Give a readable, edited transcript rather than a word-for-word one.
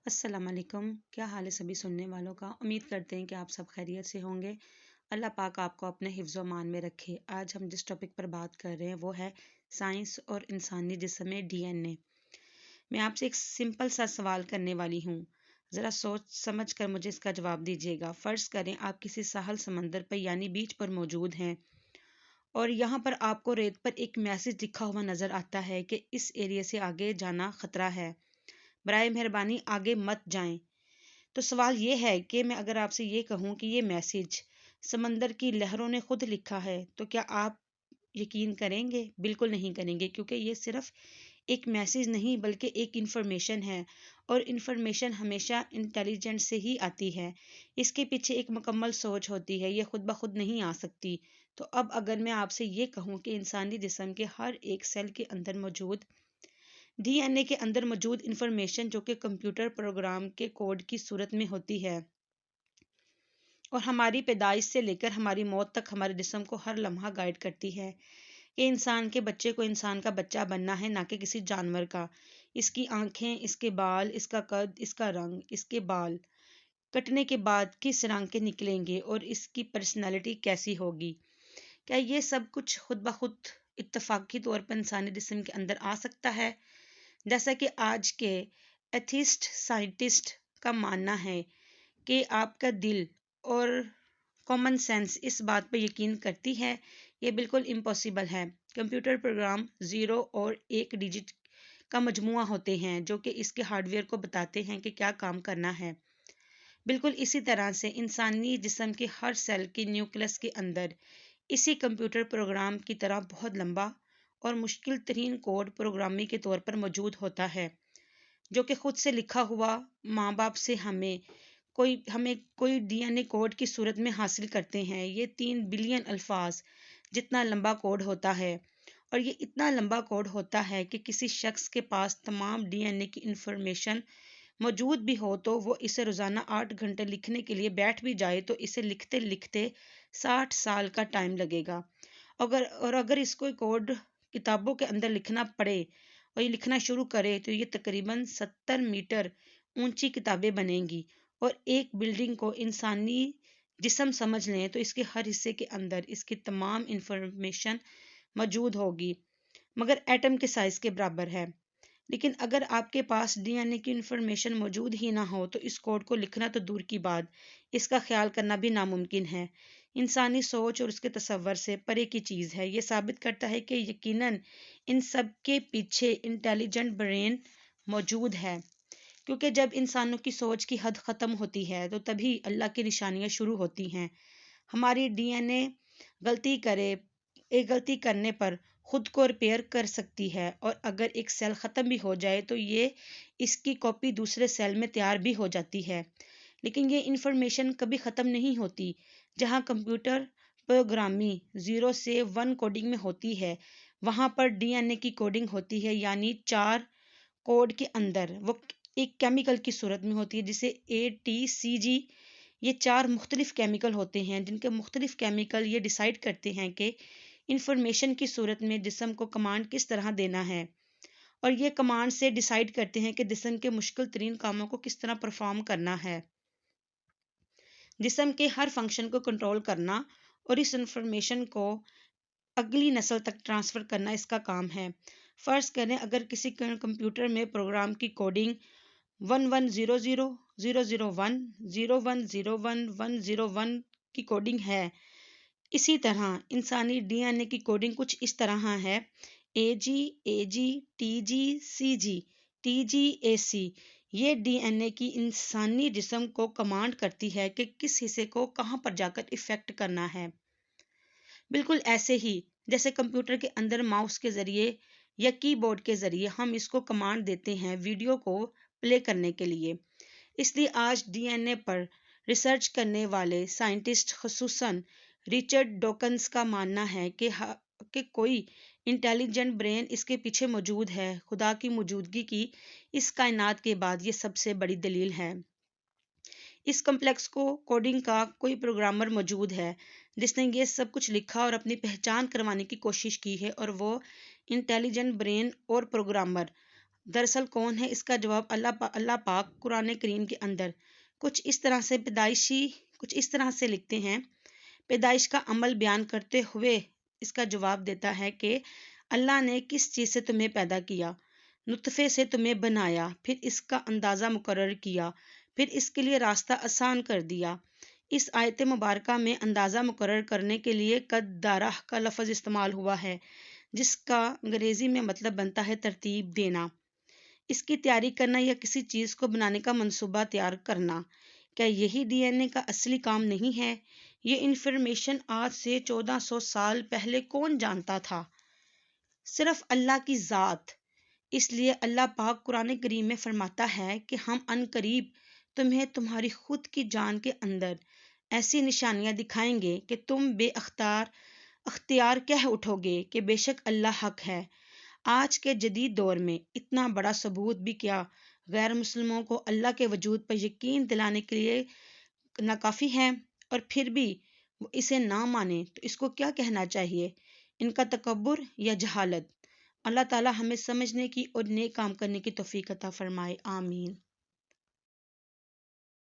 अस्सलाम वालेकुम। क्या हाल है सभी सुनने वालों का। उम्मीद करते हैं कि आप सब खैरियत से होंगे। अल्लाह पाक आपको अपने हिफ्ज़ व मान में रखे। आज हम जिस टॉपिक पर बात कर रहे हैं वो है साइंस और इंसानी जिस्म में डीएनए। मैं आपसे एक सिंपल सा सवाल करने वाली हूँ, ज़रा सोच समझ कर मुझे इसका जवाब दीजिएगा। फ़र्ज़ करें आप किसी साहल समंदर पर यानी बीच पर मौजूद हैं और यहाँ पर आपको रेत पर एक मैसेज लिखा हुआ नज़र आता है कि इस एरिया से आगे जाना ख़तरा है, बराए मेहरबानी आगे मत जाएं। तो सवाल ये है कि मैं अगर आपसे ये कहूँ कि ये मैसेज समंदर की लहरों ने खुद लिखा है, तो क्या आप यकीन करेंगे? बिल्कुल नहीं करेंगे, क्योंकि ये सिर्फ एक मैसेज नहीं बल्कि एक इन्फॉर्मेशन है, और इन्फॉर्मेशन हमेशा इंटेलिजेंट से ही आती है। इसके पीछे एक मुकम्मल सोच होती है, ये खुद ब खुद नहीं आ सकती। तो अब अगर मैं आपसे ये कहूँ कि इंसानी जिस्म के हर एक सेल के अंदर मौजूद डीएनए के अंदर मौजूद इंफॉर्मेशन जो कि कंप्यूटर प्रोग्राम के कोड की सूरत में होती है और हमारी पैदाइश से लेकर हमारी मौत तक हमारे जिस्म को हर लम्हा गाइड करती है कि इंसान के बच्चे को इंसान का बच्चा बनना है, ना कि किसी जानवर का। इसकी आंखें, इसके बाल, इसका कद, इसका रंग, इसके बाल कटने के बाद किस रंग के निकलेंगे और इसकी पर्सनैलिटी कैसी होगी, क्या ये सब कुछ खुद ब खुद इत्तफाकी तौर पर इंसानी जिस्म के अंदर आ सकता है? जैसा कि आज के एथिस्ट साइंटिस्ट का मानना है कि आपका दिल और कॉमन सेंस इस बात पर यकीन करती है, ये बिल्कुल इम्पॉसिबल है। कंप्यूटर प्रोग्राम 0 और 1 डिजिट का मजमुआ होते हैं जो कि इसके हार्डवेयर को बताते हैं कि क्या काम करना है। बिल्कुल इसी तरह से इंसानी जिस्म के हर सेल के न्यूक्लियस के अंदर इसी कंप्यूटर प्रोग्राम की तरह बहुत लंबा और मुश्किल तरीन कोड प्रोग्रामी के तौर पर मौजूद होता है, जो कि खुद से लिखा हुआ माँ बाप से हमें कोई डीएनए कोड की सूरत में हासिल करते हैं। ये 3 बिलियन अल्फाज जितना लंबा कोड होता है, और ये इतना लंबा कोड होता है कि किसी शख्स के पास तमाम डीएनए की इंफॉर्मेशन मौजूद भी हो तो वो इसे रोज़ाना 8 घंटे लिखने के लिए बैठ भी जाए तो इसे लिखते लिखते 60 साल का टाइम लगेगा। अगर इसको कोड किताबों के अंदर लिखना पड़े और ये लिखना शुरू करे तो ये तकरीबन 70 मीटर ऊंची किताबें बनेंगी, और एक बिल्डिंग को इंसानी जिस्म समझ लें तो इसके हर हिस्से के अंदर इसकी तमाम इंफॉर्मेशन मौजूद होगी, मगर एटम के साइज के बराबर है। लेकिन अगर आपके पास डीएनए की इंफॉर्मेशन मौजूद ही ना हो तो इस कोड को लिखना तो दूर की बात, इसका ख्याल करना भी नामुमकिन है। इंसानी सोच और उसके तसव्वुर से परे की चीज़ है। ये साबित करता है कि यकीनन इन सब के पीछे इंटेलिजेंट ब्रेन मौजूद है, क्योंकि जब इंसानों की सोच की हद ख़त्म होती है तो तभी अल्लाह की निशानियाँ शुरू होती हैं। हमारी डीएनए गलती करे एक गलती करने पर खुद को रिपेयर कर सकती है, और अगर एक सेल ख़त्म भी हो जाए तो ये इसकी कॉपी दूसरे सेल में तैयार भी हो जाती है। लेकिन ये इंफॉर्मेशन कभी ख़त्म नहीं होती। जहाँ कंप्यूटर प्रोग्रामी 0 से 1 कोडिंग में होती है, वहाँ पर डीएनए की कोडिंग होती है, यानी 4 कोड के अंदर वो एक केमिकल की सूरत में होती है जिसे ATCG। ये 4 मुख्तलिफ केमिकल होते हैं जिनके मुख्तलिफ केमिकल ये डिसाइड करते हैं कि इंफॉर्मेशन की सूरत में जिस्म को कमांड किस तरह देना है, और ये कमांड से डिसाइड करते हैं कि जिस्म के मुश्किल तरीन कामों को किस तरह परफॉर्म करना है। जिस्म के हर फंक्शन को कंट्रोल करना और इस इंफॉर्मेशन को अगली नस्ल तक ट्रांसफ़र करना इसका काम है। फ़र्ज़ करें अगर किसी कंप्यूटर में प्रोग्राम की कोडिंग 1100, 001, 01011, 101 की कोडिंग है, इसी तरह इंसानी डीएनए की कोडिंग कुछ इस तरह है: AG, AG, TG, CG, TGAC। ये डीएनए की इंसानी जिस्म को कमांड करती है कि किस हिस्से को कहाँ पर जाकर इफेक्ट करना है। बिल्कुल ऐसे ही जैसे कंप्यूटर के अंदर माउस के ज़रिए या कीबोर्ड के ज़रिए हम इसको कमांड देते हैं वीडियो को प्ले करने के लिए। इसलिए आज डीएनए पर रिसर्च करने वाले साइंटिस्ट, खसूसन रिचर्ड डॉकन्स का मानना है कि कोई इंटेलिजेंट ब्रेन इसके पीछे मौजूद है। खुदा की मौजूदगी की इस कायनात के बाद ये सबसे बड़ी दलील है। इस कम्प्लेक्स कोडिंग का कोई प्रोग्रामर मौजूद है जिसने ये सब कुछ लिखा और अपनी पहचान करवाने की कोशिश की है, और वो इंटेलिजेंट ब्रेन और प्रोग्रामर دراصل کون ہے؟ اس کا جواب اللہ پاک قرآن کریم کے اندر کچھ اس طرح سے لکھتے ہیں۔ پیدائش کا عمل بیان کرتے ہوئے اس کا جواب دیتا ہے کہ اللہ نے کس چیز سے تمہیں پیدا کیا، نطفے سے تمہیں بنایا، پھر اس کا اندازہ مقرر کیا، پھر اس کے لیے راستہ آسان کر دیا۔ اس آیت مبارکہ میں اندازہ مقرر کرنے کے لیے قدرہ کا لفظ استعمال ہوا ہے، جس کا انگریزی میں مطلب بنتا ہے ترتیب دینا، اس کی تیاری کرنا یا کسی چیز کو بنانے کا منصوبہ تیار کرنا۔ کیا یہی ڈی این اے کا اصلی کام نہیں ہے؟ یہ انفارمیشن آج سے 1400 سال پہلے کون جانتا تھا؟ صرف اللہ کی ذات۔ اس لیے اللہ پاک قرآن کریم میں فرماتا ہے کہ ہم عن قریب تمہیں تمہاری خود کی جان کے اندر ایسی نشانیاں دکھائیں گے کہ تم بے اختیار کہہ اٹھو گے کہ بے شک اللہ حق ہے۔ آج کے جدید دور میں اتنا بڑا ثبوت بھی کیا غیر مسلموں کو اللہ کے وجود پر یقین دلانے کے لیے ناکافی ہے؟ اور پھر بھی وہ اسے نہ مانے تو اس کو کیا کہنا چاہیے؟ ان کا تکبر یا جہالت؟ اللہ تعالی ہمیں سمجھنے کی اور نیک کام کرنے کی توفیق عطا فرمائے، آمین۔